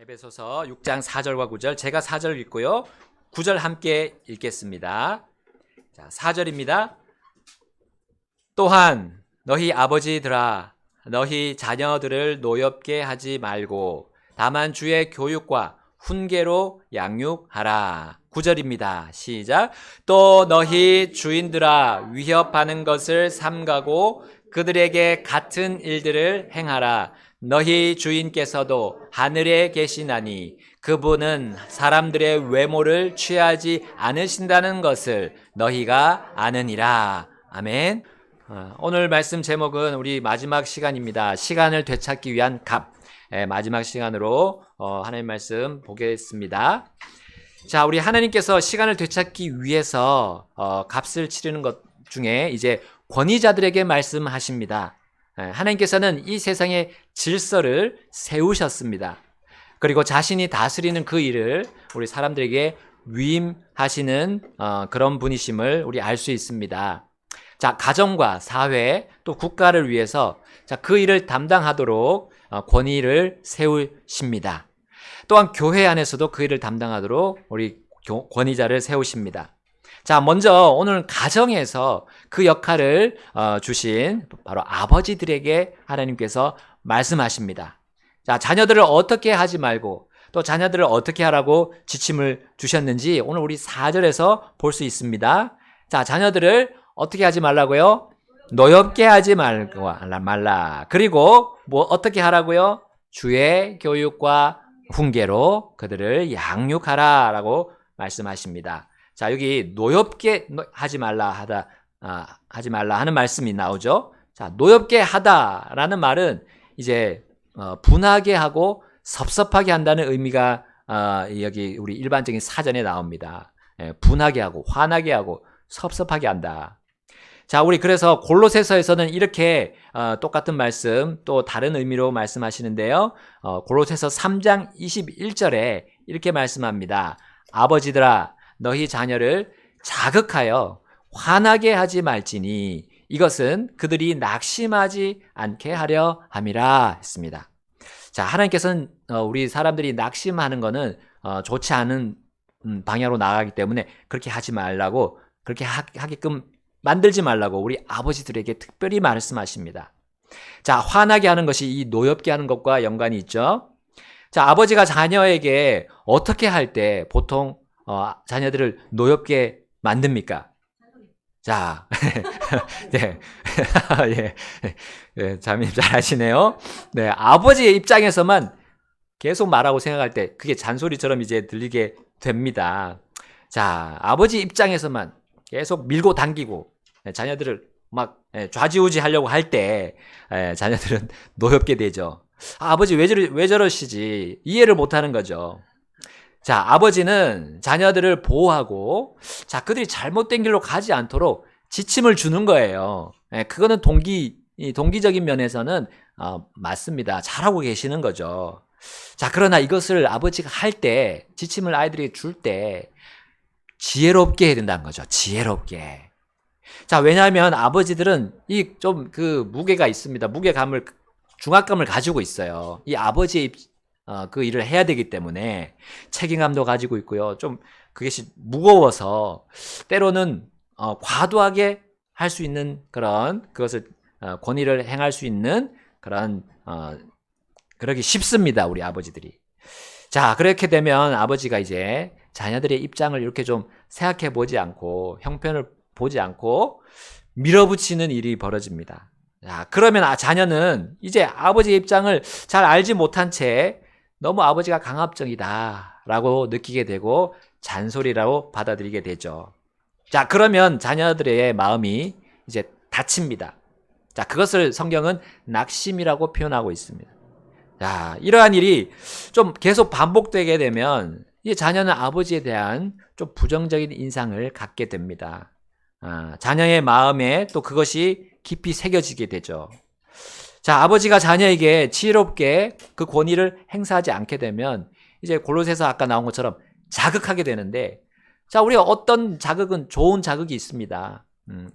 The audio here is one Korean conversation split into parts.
에베소서 6장 4절과 9절, 제가 4절 읽고요 9절 함께 읽겠습니다. 자, 4절입니다. 또한 너희 아버지들아 너희 자녀들을 노엽게 하지 말고 다만 주의 교육과 훈계로 양육하라. 9절입니다. 시작. 또 너희 주인들아 위협하는 것을 삼가고 그들에게 같은 일들을 행하라. 너희 주인께서도 하늘에 계시나니 그분은 사람들의 외모를 취하지 않으신다는 것을 너희가 아느니라. 아멘. 오늘 말씀 제목은 우리 마지막 시간입니다. 시간을 되찾기 위한 값. 마지막 시간으로 하나님 말씀 보겠습니다. 자, 우리 하나님께서 시간을 되찾기 위해서 값을 치르는 것 중에 이제 권위자들에게 말씀하십니다. 하나님께서는 이 세상의 질서를 세우셨습니다. 그리고 자신이 다스리는 그 일을 우리 사람들에게 위임하시는 그런 분이심을 우리 알 수 있습니다. 자, 가정과 사회 또 국가를 위해서 그 일을 담당하도록 권위를 세우십니다. 또한 교회 안에서도 그 일을 담당하도록 우리 권위자를 세우십니다. 자, 먼저 오늘 가정에서 그 역할을 주신 바로 아버지들에게 하나님께서 말씀하십니다. 자, 자녀들을 어떻게 하지 말고 또 자녀들을 어떻게 하라고 지침을 주셨는지 오늘 우리 4절에서 볼 수 있습니다. 자, 자녀들을 어떻게 하지 말라고요? 노엽게 하지 말라. 그리고 뭐 어떻게 하라고요? 주의 교육과 훈계로 그들을 양육하라라고 말씀하십니다. 자, 여기 노엽게 하지 말라 하는 말씀이 나오죠. 자, 노엽게 하다라는 말은 이제 분하게 하고 섭섭하게 한다는 의미가 여기 우리 일반적인 사전에 나옵니다. 분하게 하고 화나게 하고 섭섭하게 한다. 자, 우리 그래서 골로새서에서는 이렇게 똑같은 말씀 또 다른 의미로 말씀하시는데요. 골로새서 3장 21절에 이렇게 말씀합니다. 아버지들아 너희 자녀를 자극하여 화나게 하지 말지니 이것은 그들이 낙심하지 않게 하려 함이라 했습니다. 자, 하나님께서는 우리 사람들이 낙심하는 거는 좋지 않은 방향으로 나가기 때문에 그렇게 하지 말라고, 그렇게 하게끔 만들지 말라고 우리 아버지들에게 특별히 말씀하십니다. 자, 화나게 하는 것이 이 노엽게 하는 것과 연관이 있죠. 자, 아버지가 자녀에게 어떻게 할 때 보통 자녀들을 노엽게 만듭니까? 자, 네. 예, 자매님 잘 아시네요. 네, 아버지의 입장에서만 계속 말하고 생각할 때 그게 잔소리처럼 이제 들리게 됩니다. 자, 아버지 입장에서만 계속 밀고 당기고 자녀들을 막 좌지우지 하려고 할 때 자녀들은 노엽게 되죠. 아버지 왜 저러시지? 이해를 못 하는 거죠. 자, 아버지는 자녀들을 보호하고 자, 그들이 잘못된 길로 가지 않도록 지침을 주는 거예요. 그거는 동기적인 면에서는 맞습니다. 잘하고 계시는 거죠. 자, 그러나 이것을 아버지가 할 때, 지침을 아이들에게 줄 때 지혜롭게 해야 된다는 거죠. 지혜롭게. 자, 왜냐하면 아버지들은 이 좀 그 무게가 있습니다. 중압감을 가지고 있어요. 이 아버지의 그 일을 해야 되기 때문에 책임감도 가지고 있고요. 좀 그것이 무거워서 때로는 과도하게 할 수 있는 그것을 권위를 행할 수 있는 그러기 쉽습니다. 우리 아버지들이. 자, 그렇게 되면 아버지가 이제 자녀들의 입장을 이렇게 좀 생각해 보지 않고 형편을 보지 않고 밀어붙이는 일이 벌어집니다. 자, 그러면 자녀는 이제 아버지의 입장을 잘 알지 못한 채 너무 아버지가 강압적이다라고 느끼게 되고 잔소리라고 받아들이게 되죠. 자, 그러면 자녀들의 마음이 이제 다칩니다. 자, 그것을 성경은 낙심이라고 표현하고 있습니다. 자, 이러한 일이 좀 계속 반복되게 되면 이 자녀는 아버지에 대한 좀 부정적인 인상을 갖게 됩니다. 자녀의 마음에 또 그것이 깊이 새겨지게 되죠. 자, 아버지가 자녀에게 지혜롭게 그 권위를 행사하지 않게 되면 이제 골로새서 아까 나온 것처럼 자극하게 되는데, 자, 우리가 어떤 자극은 좋은 자극이 있습니다.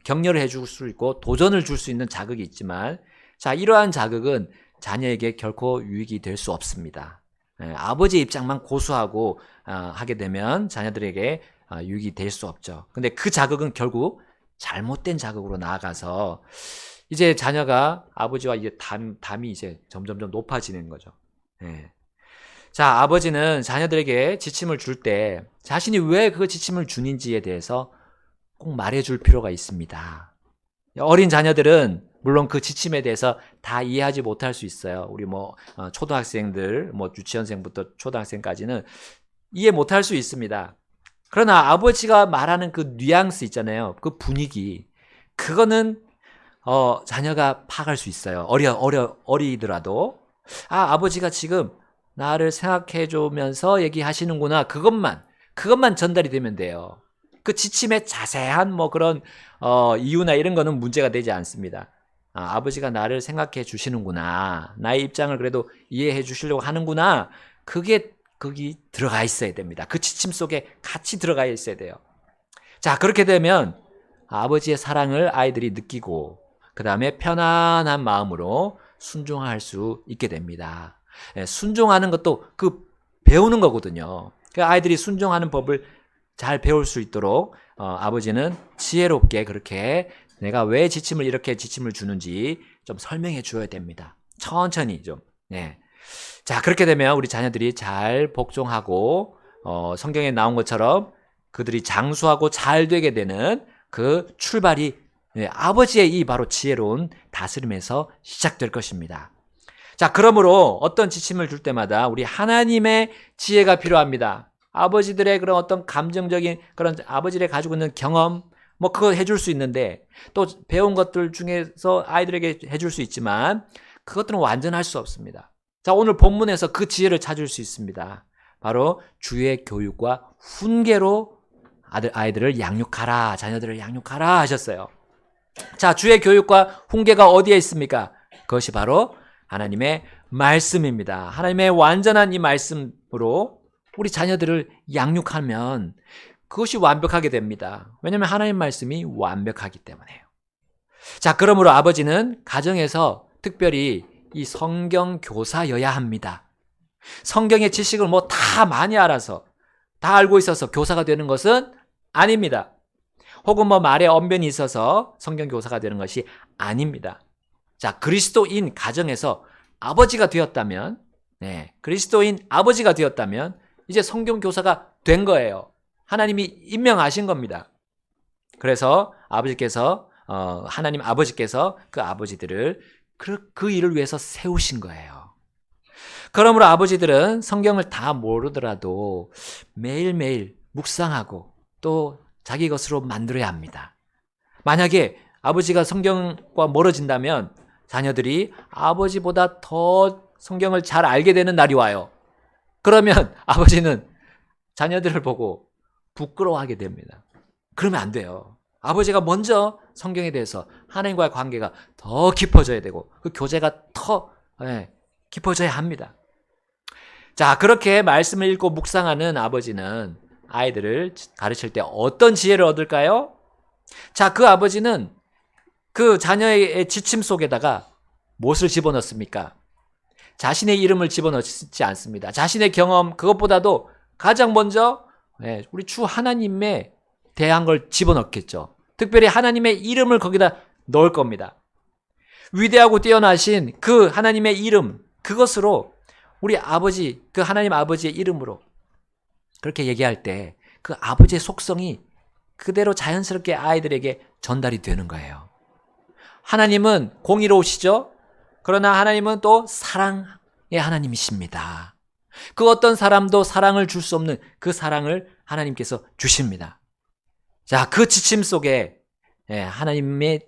격려를 해줄 수 있고 도전을 줄 수 있는 자극이 있지만, 자, 이러한 자극은 자녀에게 결코 유익이 될 수 없습니다. 아버지의 입장만 고수하고 하게 되면 자녀들에게 유익이 될 수 없죠. 근데 그 자극은 결국 잘못된 자극으로 나아가서 이제 자녀가 아버지와 이제 담이 이제 점점점 높아지는 거죠. 예. 자, 아버지는 자녀들에게 지침을 줄 때 자신이 왜 그 지침을 주는지에 대해서 꼭 말해줄 필요가 있습니다. 어린 자녀들은 물론 그 지침에 대해서 다 이해하지 못할 수 있어요. 우리 초등학생들, 유치원생부터 초등학생까지는 이해 못할 수 있습니다. 그러나 아버지가 말하는 그 뉘앙스 있잖아요. 그 분위기. 그거는 자녀가 파악할 수 있어요. 어리더라도. 아버지가 지금 나를 생각해 주면서 얘기하시는구나. 그것만 전달이 되면 돼요. 그 지침의 자세한 그런 이유나 이런 거는 문제가 되지 않습니다. 아버지가 나를 생각해 주시는구나. 나의 입장을 그래도 이해해 주시려고 하는구나. 그게 거기 들어가 있어야 됩니다. 그 지침 속에 같이 들어가 있어야 돼요. 자, 그렇게 되면 아버지의 사랑을 아이들이 느끼고 그 다음에 편안한 마음으로 순종할 수 있게 됩니다. 순종하는 것도 배우는 거거든요. 그 아이들이 순종하는 법을 잘 배울 수 있도록 아버지는 지혜롭게 그렇게 내가 왜 이렇게 지침을 주는지 좀 설명해 줘야 됩니다. 천천히 좀. 자, 그렇게 되면 우리 자녀들이 잘 복종하고 성경에 나온 것처럼 그들이 장수하고 잘 되게 되는 그 출발이 아버지의 이 바로 지혜로운 다스림에서 시작될 것입니다. 자, 그러므로 어떤 지침을 줄 때마다 우리 하나님의 지혜가 필요합니다. 아버지들의 그런 어떤 감정적인 그런 아버지들이 가지고 있는 경험 그거 해줄 수 있는데 또 배운 것들 중에서 아이들에게 해줄 수 있지만 그것들은 완전할 수 없습니다. 자, 오늘 본문에서 그 지혜를 찾을 수 있습니다. 바로 주의 교육과 훈계로 아이들을 양육하라, 자녀들을 양육하라 하셨어요. 자, 주의 교육과 훈계가 어디에 있습니까? 그것이 바로 하나님의 말씀입니다. 하나님의 완전한 이 말씀으로 우리 자녀들을 양육하면 그것이 완벽하게 됩니다. 왜냐하면 하나님 말씀이 완벽하기 때문에요. 자, 그러므로 아버지는 가정에서 특별히 이 성경 교사여야 합니다. 성경의 지식을 다 많이 알아서 다 알고 있어서 교사가 되는 것은 아닙니다. 혹은 말에 언변이 있어서 성경 교사가 되는 것이 아닙니다. 자, 그리스도인 가정에서 아버지가 되었다면, 그리스도인 아버지가 되었다면 이제 성경 교사가 된 거예요. 하나님이 임명하신 겁니다. 그래서 하나님 아버지께서 그 아버지들을 그 일을 위해서 세우신 거예요. 그러므로 아버지들은 성경을 다 모르더라도 매일매일 묵상하고 또 자기 것으로 만들어야 합니다. 만약에 아버지가 성경과 멀어진다면 자녀들이 아버지보다 더 성경을 잘 알게 되는 날이 와요. 그러면 아버지는 자녀들을 보고 부끄러워하게 됩니다. 그러면 안 돼요. 아버지가 먼저 성경에 대해서 하나님과의 관계가 더 깊어져야 되고 그 교제가 더 깊어져야 합니다. 자, 그렇게 말씀을 읽고 묵상하는 아버지는 아이들을 가르칠 때 어떤 지혜를 얻을까요? 자, 그 아버지는 그 자녀의 지침 속에다가 무엇을 집어넣습니까? 자신의 이름을 집어넣지 않습니다. 자신의 경험, 그것보다도 가장 먼저 우리 주 하나님에 대한 걸 집어넣겠죠. 특별히 하나님의 이름을 거기다 넣을 겁니다. 위대하고 뛰어나신 그 하나님의 이름, 그것으로 우리 아버지, 그 하나님 아버지의 이름으로 그렇게 얘기할 때 그 아버지의 속성이 그대로 자연스럽게 아이들에게 전달이 되는 거예요. 하나님은 공의로우시죠? 그러나 하나님은 또 사랑의 하나님이십니다. 그 어떤 사람도 사랑을 줄 수 없는 그 사랑을 하나님께서 주십니다. 자, 그 지침 속에 하나님이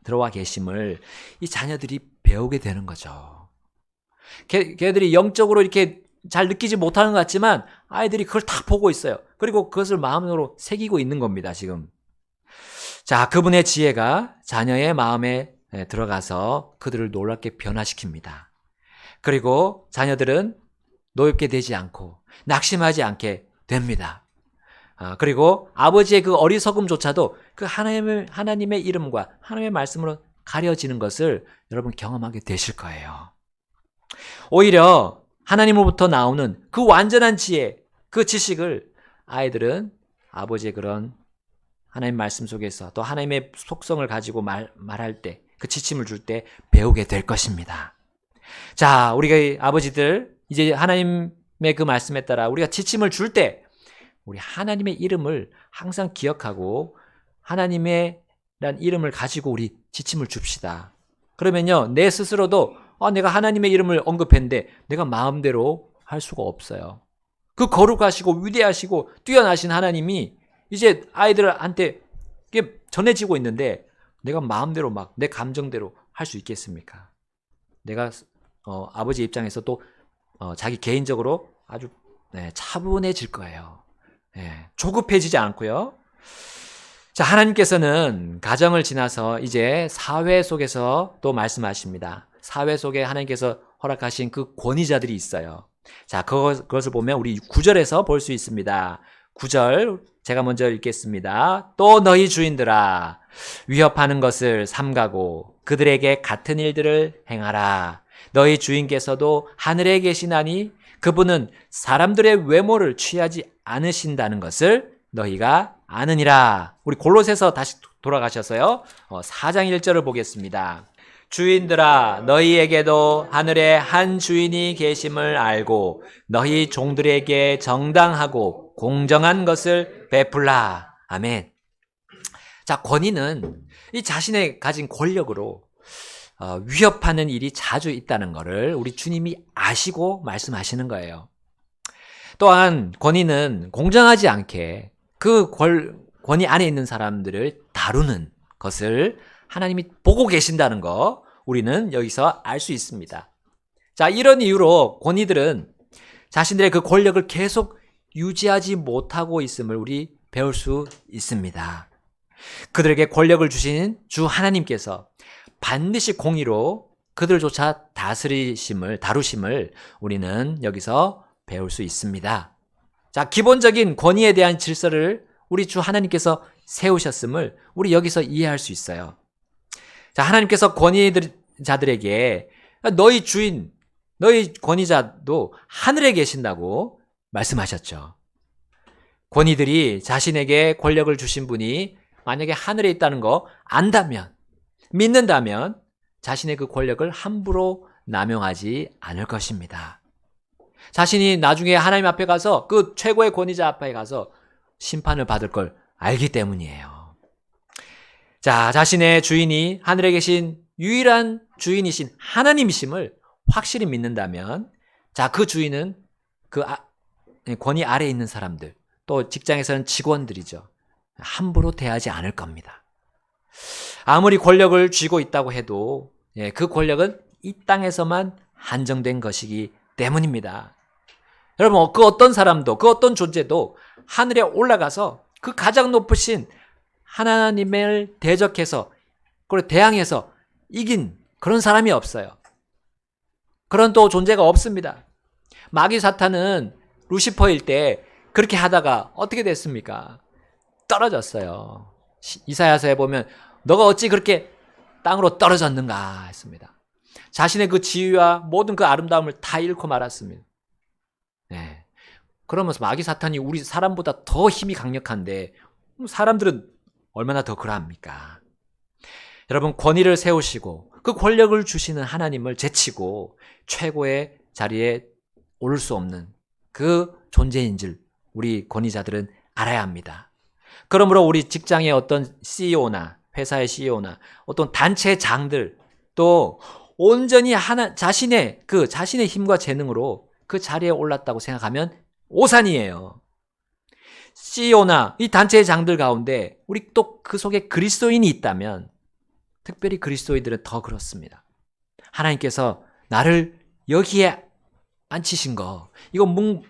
들어와 계심을 이 자녀들이 배우게 되는 거죠. 걔들이 영적으로 이렇게 잘 느끼지 못하는 것 같지만 아이들이 그걸 다 보고 있어요. 그리고 그것을 마음으로 새기고 있는 겁니다, 지금. 자, 그분의 지혜가 자녀의 마음에 들어가서 그들을 놀랍게 변화시킵니다. 그리고 자녀들은 노엽게 되지 않고 낙심하지 않게 됩니다. 그리고 아버지의 그 어리석음조차도 그 하나님의 이름과 하나님의 말씀으로 가려지는 것을 여러분 경험하게 되실 거예요. 오히려 하나님으로부터 나오는 그 완전한 지혜, 그 지식을 아이들은 아버지의 그런 하나님 말씀 속에서 또 하나님의 속성을 가지고 말할 때, 그 지침을 줄 때 배우게 될 것입니다. 자, 우리가 아버지들 이제 하나님의 그 말씀에 따라 우리가 지침을 줄 때 우리 하나님의 이름을 항상 기억하고 하나님의 란 이름을 가지고 우리 지침을 줍시다. 그러면요, 내 스스로도 내가 하나님의 이름을 언급했는데 내가 마음대로 할 수가 없어요. 그 거룩하시고 위대하시고 뛰어나신 하나님이 이제 아이들한테 이게 전해지고 있는데 내가 마음대로 막 내 감정대로 할 수 있겠습니까? 내가 아버지 입장에서 또 자기 개인적으로 아주 차분해질 거예요. 조급해지지 않고요. 자, 하나님께서는 가정을 지나서 이제 사회 속에서 또 말씀하십니다. 사회 속에 하나님께서 허락하신 그 권위자들이 있어요. 자, 그것을 보면 우리 9절에서 볼 수 있습니다. 9절 제가 먼저 읽겠습니다. 또 너희 주인들아, 위협하는 것을 삼가고 그들에게 같은 일들을 행하라. 너희 주인께서도 하늘에 계시나니 그분은 사람들의 외모를 취하지 않으신다는 것을 너희가 아느니라. 우리 골로새서 다시 돌아가셔서요. 4장 1절을 보겠습니다. 주인들아, 너희에게도 하늘에 한 주인이 계심을 알고 너희 종들에게 정당하고 공정한 것을 베풀라. 아멘. 자, 권위는 이 자신의 가진 권력으로 위협하는 일이 자주 있다는 것을 우리 주님이 아시고 말씀하시는 거예요. 또한 권위는 공정하지 않게 그 권위 안에 있는 사람들을 다루는 것을 하나님이 보고 계신다는 거 우리는 여기서 알 수 있습니다. 자, 이런 이유로 권위들은 자신들의 그 권력을 계속 유지하지 못하고 있음을 우리 배울 수 있습니다. 그들에게 권력을 주신 주 하나님께서 반드시 공의로 그들조차 다루심을 우리는 여기서 배울 수 있습니다. 자, 기본적인 권위에 대한 질서를 우리 주 하나님께서 세우셨음을 우리 여기서 이해할 수 있어요. 자, 하나님께서 권위자들에게 너희 주인, 너희 권위자도 하늘에 계신다고 말씀하셨죠. 권위들이 자신에게 권력을 주신 분이 만약에 하늘에 있다는 거 안다면, 믿는다면 자신의 그 권력을 함부로 남용하지 않을 것입니다. 자신이 나중에 하나님 앞에 가서 그 최고의 권위자 앞에 가서 심판을 받을 걸 알기 때문이에요. 자, 자신의 주인이 하늘에 계신 유일한 주인이신 하나님이심을 확실히 믿는다면, 자, 그 주인은 그 권위 아래에 있는 사람들, 또 직장에서는 직원들이죠. 함부로 대하지 않을 겁니다. 아무리 권력을 쥐고 있다고 해도 그 권력은 이 땅에서만 한정된 것이기 때문입니다. 여러분, 그 어떤 사람도, 그 어떤 존재도 하늘에 올라가서 그 가장 높으신 하나님을 대적해서, 그리고 대항해서 이긴 그런 사람이 없어요. 그런 또 존재가 없습니다. 마귀 사탄은 루시퍼일 때 그렇게 하다가 어떻게 됐습니까? 떨어졌어요. 이사야서에 보면 너가 어찌 그렇게 땅으로 떨어졌는가 했습니다. 자신의 그 지위와 모든 그 아름다움을 다 잃고 말았습니다. 네. 그러면서 마귀 사탄이 우리 사람보다 더 힘이 강력한데 사람들은 얼마나 더 그러합니까? 여러분, 권위를 세우시고 그 권력을 주시는 하나님을 제치고 최고의 자리에 오를 수 없는 그 존재인 줄 우리 권위자들은 알아야 합니다. 그러므로 우리 직장의 어떤 CEO나 회사의 CEO나 어떤 단체 장들 또 온전히 자신의 힘과 재능으로 그 자리에 올랐다고 생각하면 오산이에요. CEO나 이 단체의 장들 가운데 우리 또 그 속에 그리스도인이 있다면 특별히 그리스도인들은 더 그렇습니다. 하나님께서 나를 여기에 앉히신 거, 이거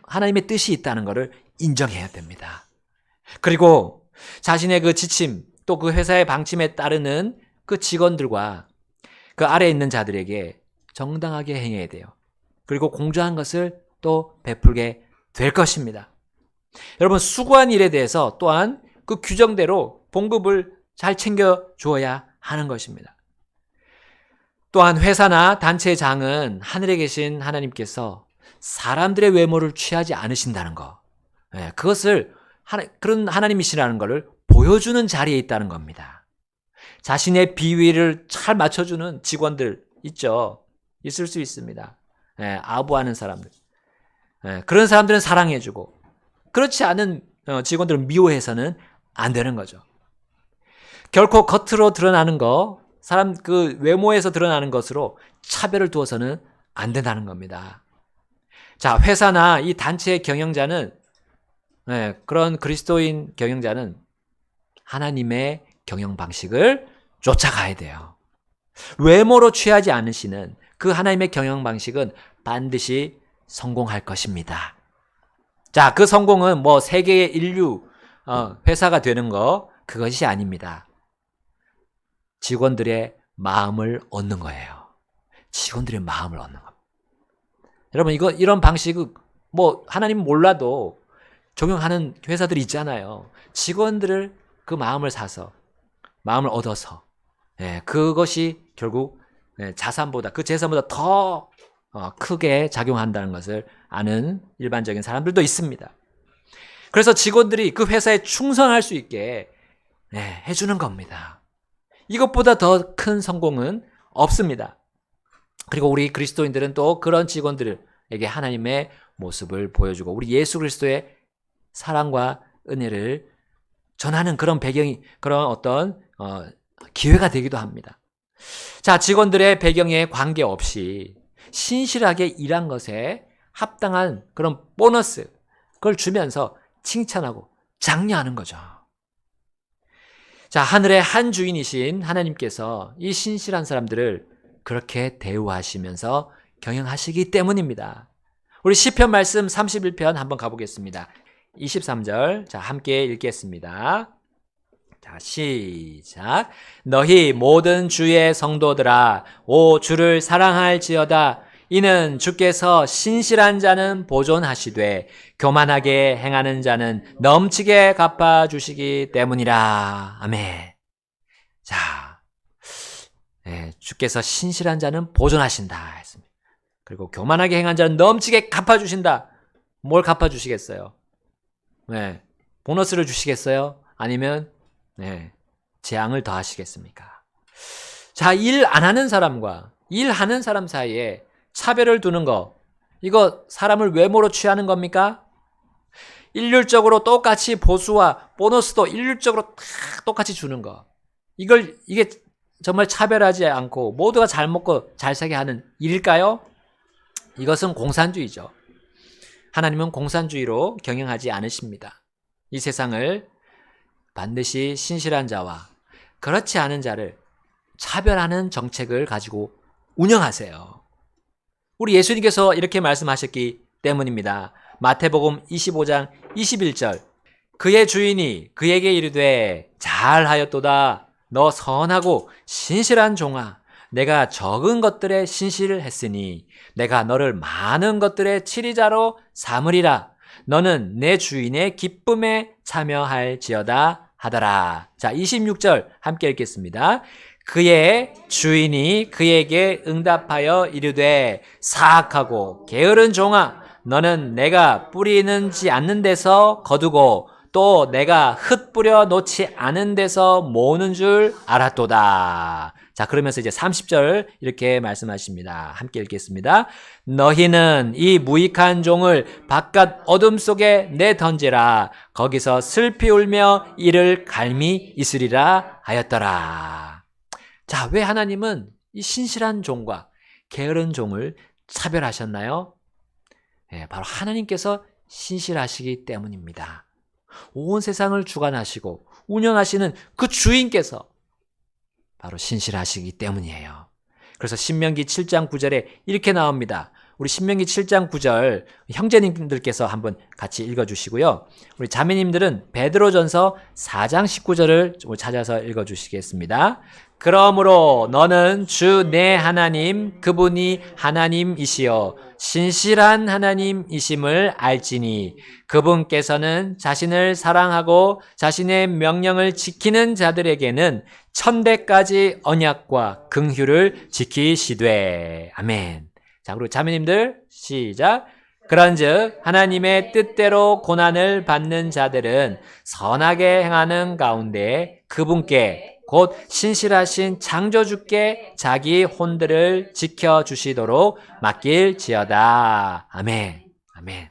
하나님의 뜻이 있다는 것을 인정해야 됩니다. 그리고 자신의 그 지침, 또 그 회사의 방침에 따르는 그 직원들과 그 아래에 있는 자들에게 정당하게 행해야 돼요. 그리고 공정한 것을 또 베풀게 될 것입니다. 여러분, 수고한 일에 대해서 또한 그 규정대로 봉급을 잘 챙겨 주어야 하는 것입니다. 또한 회사나 단체장은 하늘에 계신 하나님께서 사람들의 외모를 취하지 않으신다는 거. 그것을 그런 하나님이시라는 것을 보여주는 자리에 있다는 겁니다. 자신의 비위를 잘 맞춰주는 직원들 있죠. 있을 수 있습니다. 아부하는 사람들. 그런 사람들은 사랑해주고 그렇지 않은 직원들은 미워해서는 안 되는 거죠. 결코 겉으로 드러나는 거, 사람 그 외모에서 드러나는 것으로 차별을 두어서는 안 된다는 겁니다. 자, 회사나 이 단체의 경영자는 그런 그리스도인 경영자는 하나님의 경영 방식을 쫓아가야 돼요. 외모로 취하지 않으시는 그 하나님의 경영 방식은 반드시 성공할 것입니다. 자, 그 성공은 뭐 세계의 인류 회사가 되는 거 그것이 아닙니다. 직원들의 마음을 얻는 거예요. 직원들의 마음을 얻는 겁니다. 여러분 이런 방식은 뭐 하나님 몰라도 적용하는 회사들이 있잖아요. 직원들을 그 마음을 사서 마음을 얻어서 그것이 결국 자산보다 그 재산보다 더 크게 작용한다는 것을 아는 일반적인 사람들도 있습니다. 그래서 직원들이 그 회사에 충성할 수 있게 해주는 겁니다. 이것보다 더 큰 성공은 없습니다. 그리고 우리 그리스도인들은 또 그런 직원들에게 하나님의 모습을 보여주고 우리 예수 그리스도의 사랑과 은혜를 전하는 그런 배경이 그런 어떤 기회가 되기도 합니다. 자, 직원들의 배경에 관계없이 신실하게 일한 것에 합당한 그런 보너스 그걸 주면서 칭찬하고 장려하는 거죠. 자, 하늘의 한 주인이신 하나님께서 이 신실한 사람들을 그렇게 대우하시면서 경영하시기 때문입니다. 우리 시편 말씀 31편 한번 가보겠습니다. 23절 자 함께 읽겠습니다. 자, 시작. 너희 모든 주의 성도들아 오 주를 사랑할지어다. 이는 주께서 신실한 자는 보존하시되 교만하게 행하는 자는 넘치게 갚아주시기 때문이라. 아멘. 자, 주께서 신실한 자는 보존하신다 했습니다. 그리고 교만하게 행한 자는 넘치게 갚아주신다. 뭘 갚아주시겠어요? 보너스를 주시겠어요? 아니면 재앙을 더하시겠습니까? 자, 일 안 하는 사람과 일하는 사람 사이에 차별을 두는 거, 이거 사람을 외모로 취하는 겁니까? 일률적으로 똑같이 보수와 보너스도 일률적으로 다 똑같이 주는 거. 이게 정말 차별하지 않고 모두가 잘 먹고 잘 살게 하는 일일까요? 이것은 공산주의죠. 하나님은 공산주의로 경영하지 않으십니다. 이 세상을 반드시 신실한 자와 그렇지 않은 자를 차별하는 정책을 가지고 운영하세요. 우리 예수님께서 이렇게 말씀하셨기 때문입니다. 마태복음 25장 21절 그의 주인이 그에게 이르되 잘하였도다. 너 선하고 신실한 종아. 내가 적은 것들에 신실했으니 내가 너를 많은 것들의 치리자로 삼으리라. 너는 내 주인의 기쁨에 참여할지어다 하더라. 자, 26절 함께 읽겠습니다. 그의 주인이 그에게 응답하여 이르되 사악하고 게으른 종아 너는 내가 뿌리는지 않는 데서 거두고 또 내가 흙 뿌려 놓지 않은 데서 모으는 줄 알았도다. 자, 그러면서 이제 30절 이렇게 말씀하십니다. 함께 읽겠습니다. 너희는 이 무익한 종을 바깥 어둠 속에 내던지라. 거기서 슬피 울며 이를 갈미 있으리라 하였더라. 자, 왜 하나님은 이 신실한 종과 게으른 종을 차별하셨나요? 바로 하나님께서 신실하시기 때문입니다. 온 세상을 주관하시고 운영하시는 그 주인께서 바로 신실하시기 때문이에요. 그래서 신명기 7장 9절에 이렇게 나옵니다. 우리 신명기 7장 9절 형제님들께서 한번 같이 읽어주시고요. 우리 자매님들은 베드로전서 4장 19절을 찾아서 읽어주시겠습니다. 그러므로 너는 주 내 하나님 그분이 하나님이시여 신실한 하나님이심을 알지니 그분께서는 자신을 사랑하고 자신의 명령을 지키는 자들에게는 천대까지 언약과 긍휼을 지키시되. 아멘. 자, 그리고 자매님들 시작. 그런즉 하나님의 뜻대로 고난을 받는 자들은 선하게 행하는 가운데 그분께 곧 신실하신 창조주께 자기 혼들을 지켜주시도록 맡길지어다. 아멘. 아멘.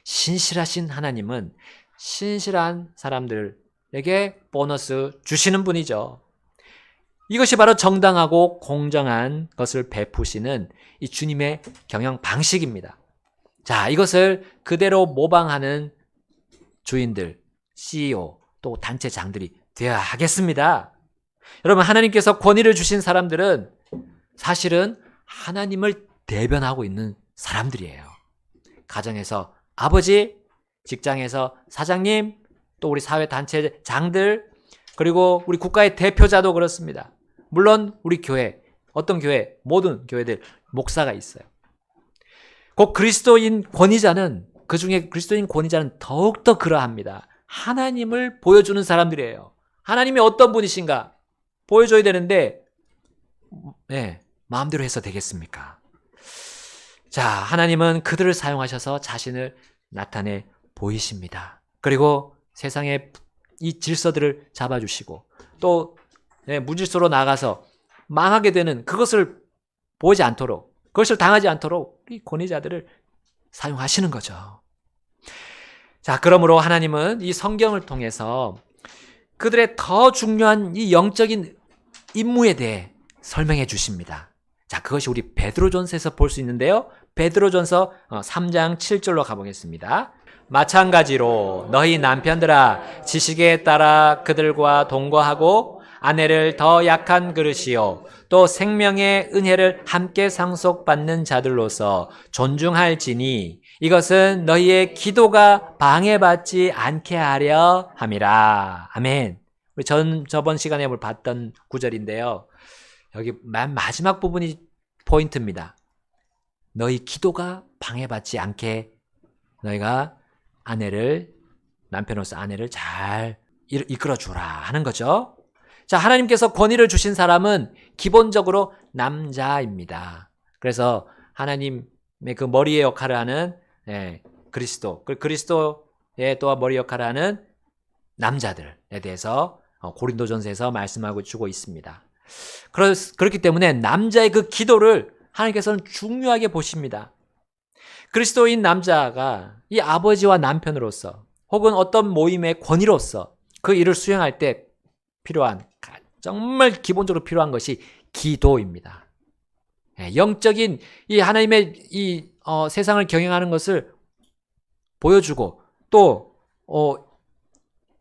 신실하신 하나님은 신실한 사람들에게 보너스 주시는 분이죠. 이것이 바로 정당하고 공정한 것을 베푸시는 이 주님의 경영 방식입니다. 자, 이것을 그대로 모방하는 주인들, CEO, 또 단체장들이 되어야 하겠습니다. 여러분, 하나님께서 권위를 주신 사람들은 사실은 하나님을 대변하고 있는 사람들이에요. 가정에서 아버지, 직장에서 사장님, 또 우리 사회 단체장들, 그리고 우리 국가의 대표자도 그렇습니다. 물론 우리 교회, 어떤 교회, 모든 교회들 목사가 있어요. 곧 그리스도인 권위자는, 그중에 그리스도인 권위자는 더욱더 그러합니다. 하나님을 보여주는 사람들이에요. 하나님이 어떤 분이신가 보여줘야 되는데 마음대로 해서 되겠습니까? 자, 하나님은 그들을 사용하셔서 자신을 나타내 보이십니다. 그리고 세상의 이 질서들을 잡아주시고 또 무질서로 나가서 망하게 되는 그것을 보지 않도록, 그것을 당하지 않도록 이 권위자들을 사용하시는 거죠. 자, 그러므로 하나님은 이 성경을 통해서 그들의 더 중요한 이 영적인 임무에 대해 설명해 주십니다. 자, 그것이 우리 베드로전서에서 볼 수 있는데요. 베드로전서 3장 7절로 가보겠습니다. 마찬가지로 너희 남편들아 지식에 따라 그들과 동거하고 아내를 더 약한 그릇이요 또 생명의 은혜를 함께 상속받는 자들로서 존중할지니 이것은 너희의 기도가 방해받지 않게 하려 함이라. 아멘. 우리 저번 시간에 봤던 구절인데요. 여기 맨 마지막 부분이 포인트입니다. 너희 기도가 방해받지 않게 너희가 남편으로서 아내를 잘 이끌어주라 하는 거죠. 자, 하나님께서 권위를 주신 사람은 기본적으로 남자입니다. 그래서 하나님의 그 머리의 역할을 하는 그리스도, 그리스도의 또 머리 역할을 하는 남자들에 대해서 고린도전서에서 말씀하고 주고 있습니다. 그렇기 때문에 남자의 그 기도를 하나님께서는 중요하게 보십니다. 그리스도인 남자가 이 아버지와 남편으로서 혹은 어떤 모임의 권위로서 그 일을 수행할 때 필요한, 정말 기본적으로 필요한 것이 기도입니다. 영적인 이 하나님의 이 세상을 경영하는 것을 보여주고 또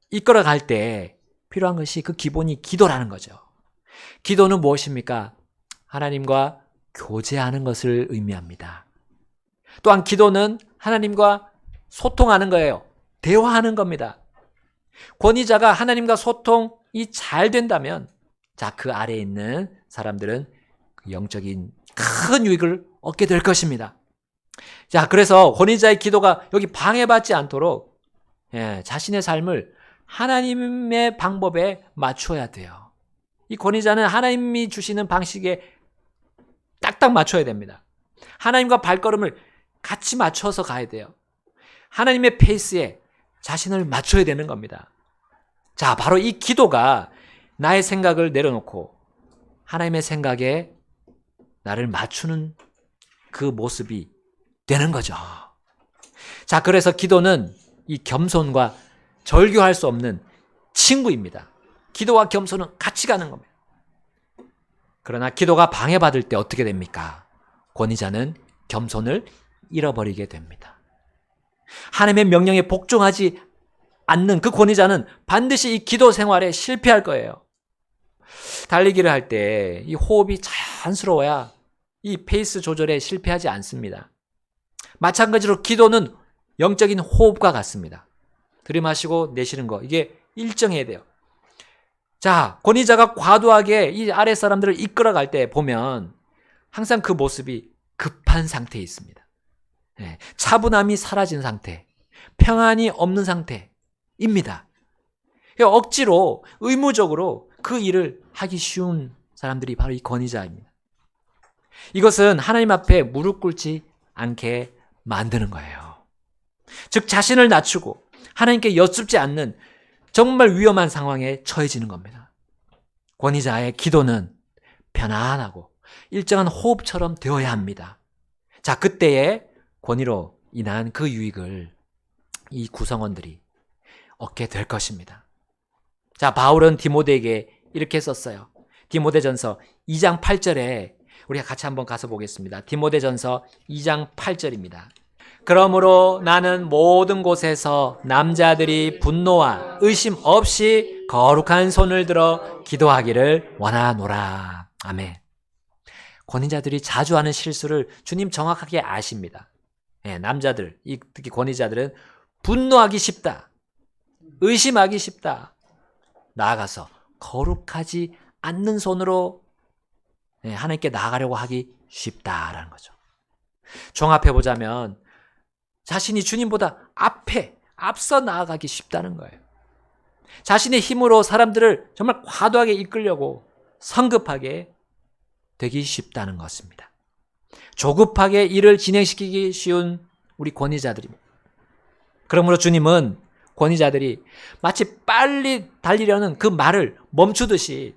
이끌어갈 때 필요한 것이 그 기본이 기도라는 거죠. 기도는 무엇입니까? 하나님과 교제하는 것을 의미합니다. 또한 기도는 하나님과 소통하는 거예요. 대화하는 겁니다. 권위자가 하나님과 소통이 잘 된다면 자, 그 아래에 있는 사람들은 영적인 큰 유익을 얻게 될 것입니다. 자, 그래서 권위자의 기도가 여기 방해받지 않도록 자신의 삶을 하나님의 방법에 맞춰야 돼요. 이 권위자는 하나님이 주시는 방식에 딱딱 맞춰야 됩니다. 하나님과 발걸음을 같이 맞춰서 가야 돼요. 하나님의 페이스에 자신을 맞춰야 되는 겁니다. 자, 바로 이 기도가 나의 생각을 내려놓고 하나님의 생각에 나를 맞추는 그 모습이 되는 거죠. 자, 그래서 기도는 이 겸손과 절교할 수 없는 친구입니다. 기도와 겸손은 같이 가는 겁니다. 그러나 기도가 방해받을 때 어떻게 됩니까? 권위자는 겸손을 잃어버리게 됩니다. 하나님의 명령에 복종하지 않는 그 권위자는 반드시 이 기도 생활에 실패할 거예요. 달리기를 할 때 이 호흡이 자연스러워야 이 페이스 조절에 실패하지 않습니다. 마찬가지로 기도는 영적인 호흡과 같습니다. 들이마시고 내쉬는 거, 이게 일정해야 돼요. 자, 권위자가 과도하게 이 아래 사람들을 이끌어갈 때 보면 항상 그 모습이 급한 상태에 있습니다. 차분함이 사라진 상태, 평안이 없는 상태입니다. 억지로 의무적으로 그 일을 하기 쉬운 사람들이 바로 이 권위자입니다. 이것은 하나님 앞에 무릎 꿇지 않게 만드는 거예요. 즉 자신을 낮추고 하나님께 여쭙지 않는 정말 위험한 상황에 처해지는 겁니다. 권위자의 기도는 편안하고 일정한 호흡처럼 되어야 합니다. 자, 그때에 권위로 인한 그 유익을 이 구성원들이 얻게 될 것입니다. 자, 바울은 디모데에게 이렇게 썼어요. 디모데전서 2장 8절에 우리가 같이 한번 가서 보겠습니다. 디모데전서 2장 8절입니다. 그러므로 나는 모든 곳에서 남자들이 분노와 의심 없이 거룩한 손을 들어 기도하기를 원하노라. 아멘. 권위자들이 자주 하는 실수를 주님 정확하게 아십니다. 남자들, 특히 권위자들은 분노하기 쉽다. 의심하기 쉽다. 나아가서 거룩하지 않는 손으로 하나님께 나아가려고 하기 쉽다라는 거죠. 종합해보자면 자신이 주님보다 앞서 나아가기 쉽다는 거예요. 자신의 힘으로 사람들을 정말 과도하게 이끌려고 성급하게 되기 쉽다는 것입니다. 조급하게 일을 진행시키기 쉬운 우리 권위자들입니다. 그러므로 주님은 권위자들이 마치 빨리 달리려는 그 말을 멈추듯이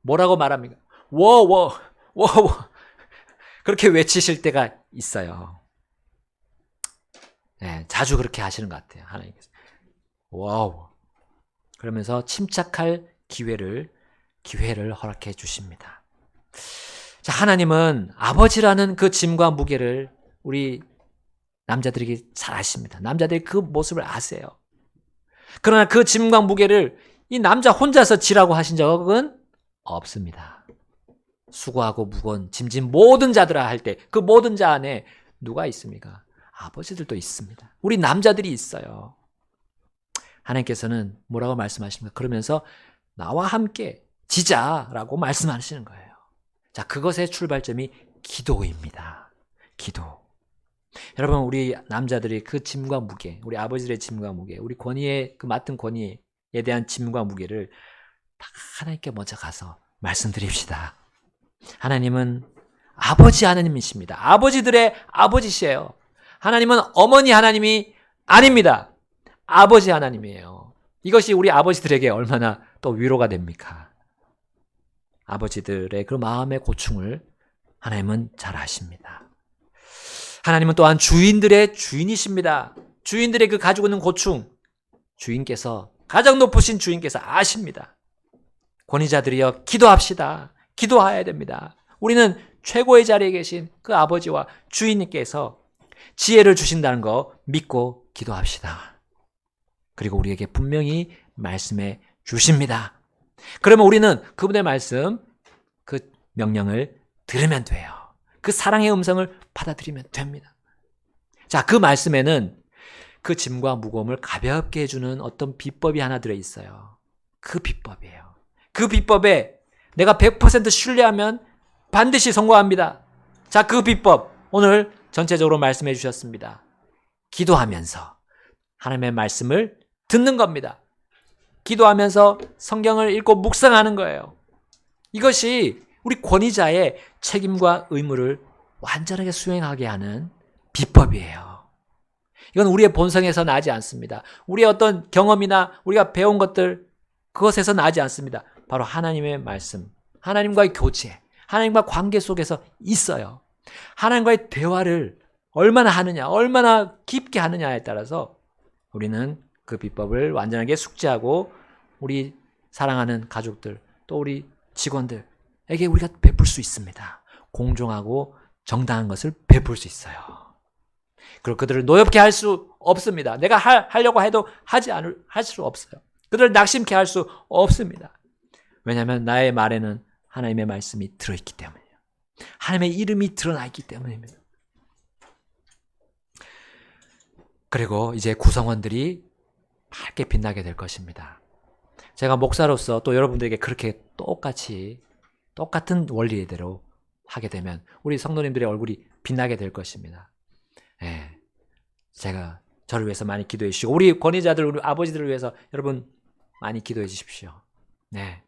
뭐라고 말합니까? 워. 그렇게 외치실 때가 있어요. 자주 그렇게 하시는 것 같아요. 하나님께서. 와우. 그러면서 침착할 기회를 허락해 주십니다. 자, 하나님은 아버지라는 그 짐과 무게를 우리 남자들에게 잘 아십니다. 남자들이 그 모습을 아세요. 그러나 그 짐과 무게를 이 남자 혼자서 지라고 하신 적은 없습니다. 수고하고 무거운 짐진 모든 자들아 할 때 그 모든 자 안에 누가 있습니까? 아버지들도 있습니다. 우리 남자들이 있어요. 하나님께서는 뭐라고 말씀하십니까? 그러면서 나와 함께 지자라고 말씀하시는 거예요. 자, 그것의 출발점이 기도입니다. 기도. 여러분, 우리 남자들이 그 짐과 무게, 우리 아버지들의 짐과 무게, 우리 권위에 그 맡은 권위에 대한 짐과 무게를 다 하나님께 먼저 가서 말씀드립시다. 하나님은 아버지 하나님이십니다. 아버지들의 아버지시에요. 하나님은 어머니 하나님이 아닙니다. 아버지 하나님이에요. 이것이 우리 아버지들에게 얼마나 또 위로가 됩니까? 아버지들의 그 마음의 고충을 하나님은 잘 아십니다. 하나님은 또한 주인들의 주인이십니다. 주인들의 그 가지고 있는 고충, 주인께서, 가장 높으신 주인께서 아십니다. 권위자들이여 기도합시다. 기도해야 됩니다. 우리는 최고의 자리에 계신 그 아버지와 주인님께서 지혜를 주신다는 거 믿고 기도합시다. 그리고 우리에게 분명히 말씀해 주십니다. 그러면 우리는 그분의 말씀, 그 명령을 들으면 돼요. 그 사랑의 음성을 받아들이면 됩니다. 자, 그 말씀에는 그 짐과 무거움을 가볍게 해주는 어떤 비법이 하나 들어있어요. 그 비법이에요. 그 비법에 내가 100% 신뢰하면 반드시 성공합니다. 자, 그 비법 오늘 전체적으로 말씀해 주셨습니다. 기도하면서 하나님의 말씀을 듣는 겁니다. 기도하면서 성경을 읽고 묵상하는 거예요. 이것이 우리 권위자의 책임과 의무를 완전하게 수행하게 하는 비법이에요. 이건 우리의 본성에서 나지 않습니다. 우리의 어떤 경험이나 우리가 배운 것들, 그것에서 나지 않습니다. 바로 하나님의 말씀, 하나님과의 교제, 하나님과 관계 속에서 있어요. 하나님과의 대화를 얼마나 하느냐, 얼마나 깊게 하느냐에 따라서 우리는 그 비법을 완전하게 숙지하고 우리 사랑하는 가족들, 또 우리 직원들에게 우리가 베풀 수 있습니다. 공정하고 정당한 것을 베풀 수 있어요. 그리고 그들을 노엽게 할 수 없습니다. 내가 하려고 해도 할 수 없어요. 그들을 낙심케 할 수 없습니다. 왜냐하면 나의 말에는 하나님의 말씀이 들어있기 때문이에요. 하나님의 이름이 드러나 있기 때문입니다. 그리고 이제 구성원들이 밝게 빛나게 될 것입니다. 제가 목사로서 또 여러분들에게 그렇게 똑같은 원리대로 하게 되면 우리 성도님들의 얼굴이 빛나게 될 것입니다. 예. 제가 저를 위해서 많이 기도해 주시고 우리 권위자들, 우리 아버지들을 위해서 여러분 많이 기도해 주십시오. 네.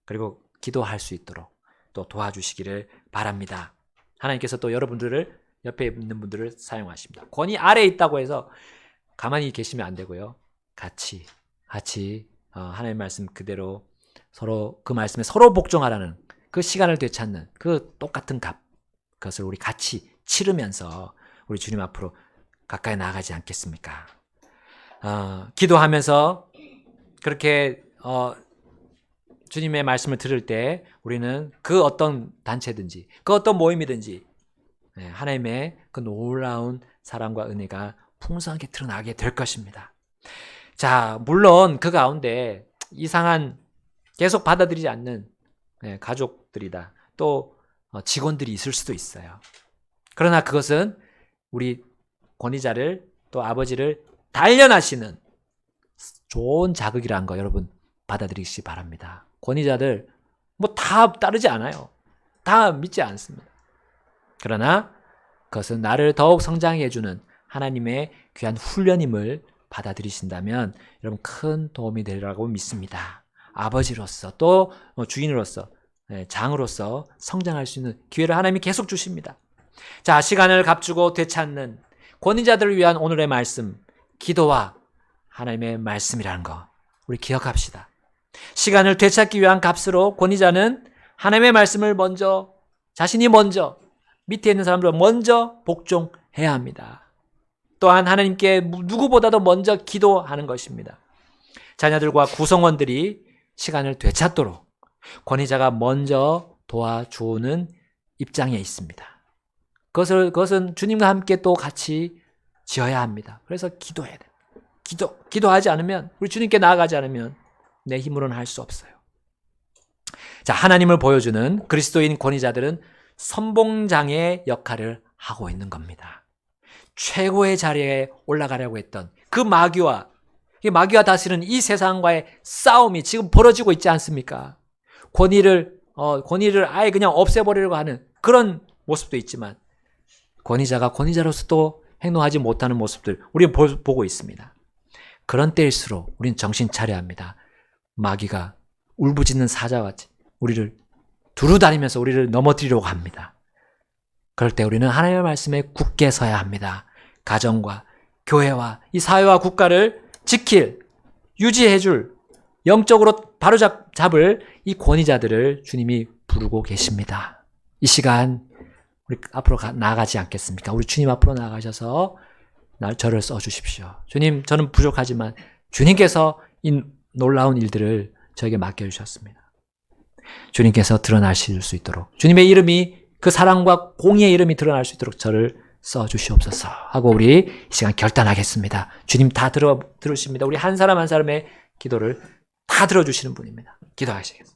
그리고 기도할 수 있도록 또 도와주시기를 바랍니다. 하나님께서 또 여러분들을 옆에 있는 분들을 사용하십니다. 권위 아래에 있다고 해서 가만히 계시면 안 되고요. 같이 하나님의 말씀 그대로 서로 그 말씀에 서로 복종하라는 그 시간을 되찾는 그 똑같은 값, 그것을 우리 같이 치르면서 우리 주님 앞으로 가까이 나아가지 않겠습니까? 기도하면서 그렇게 주님의 말씀을 들을 때 우리는 그 어떤 단체든지 그 어떤 모임이든지 하나님의 그 놀라운 사랑과 은혜가 풍성하게 드러나게 될 것입니다. 자, 물론 그 가운데 이상한 계속 받아들이지 않는 가족들이다. 또 직원들이 있을 수도 있어요. 그러나 그것은 우리 권위자를 또 아버지를 단련하시는 좋은 자극이라는 거 여러분 받아들이시기 바랍니다. 권위자들 뭐 다 따르지 않아요. 다 믿지 않습니다. 그러나 그것은 나를 더욱 성장해 주는 하나님의 귀한 훈련임을 받아들이신다면 여러분 큰 도움이 되리라고 믿습니다. 아버지로서 또 주인으로서 장으로서 성장할 수 있는 기회를 하나님이 계속 주십니다. 자, 시간을 값주고 되찾는 권위자들을 위한 오늘의 말씀, 기도와 하나님의 말씀이라는 거 우리 기억합시다. 시간을 되찾기 위한 값으로 권위자는 하나님의 말씀을 먼저 자신이 먼저 밑에 있는 사람들 먼저 복종해야 합니다. 또한 하나님께 누구보다도 먼저 기도하는 것입니다. 자녀들과 구성원들이 시간을 되찾도록 권위자가 먼저 도와주는 입장에 있습니다. 그것은 주님과 함께 또 같이 지어야 합니다. 그래서 기도해야 돼요. 기도하지 않으면, 우리 주님께 나아가지 않으면 내 힘으로는 할 수 없어요. 자, 하나님을 보여주는 그리스도인 권위자들은 선봉장의 역할을 하고 있는 겁니다. 최고의 자리에 올라가려고 했던 그 마귀와 다스리는 이 세상과의 싸움이 지금 벌어지고 있지 않습니까? 권위를 아예 그냥 없애버리려고 하는 그런 모습도 있지만 권위자가 권위자로서도 행동하지 못하는 모습들 우리는 보고 있습니다. 그런 때일수록 우리는 정신 차려야 합니다. 마귀가 울부짖는 사자같이 우리를 두루다니면서 우리를 넘어뜨리려고 합니다. 그럴 때 우리는 하나님의 말씀에 굳게 서야 합니다. 가정과 교회와 이 사회와 국가를 유지해줄 영적으로 바로잡을 이 권위자들을 주님이 부르고 계십니다. 이 시간 우리 앞으로 나아가지 않겠습니까? 우리 주님 앞으로 나아가셔서 저를 써주십시오. 주님, 저는 부족하지만 주님께서 이 놀라운 일들을 저에게 맡겨주셨습니다. 주님께서 드러나실 수 있도록 주님의 이름이 그 사랑과 공의의 이름이 드러날 수 있도록 저를 써주시옵소서 하고 우리 이 시간 결단하겠습니다. 주님 다 들으십니다. 우리 한 사람 한 사람의 기도를 다 들어주시는 분입니다. 기도하시겠습니다.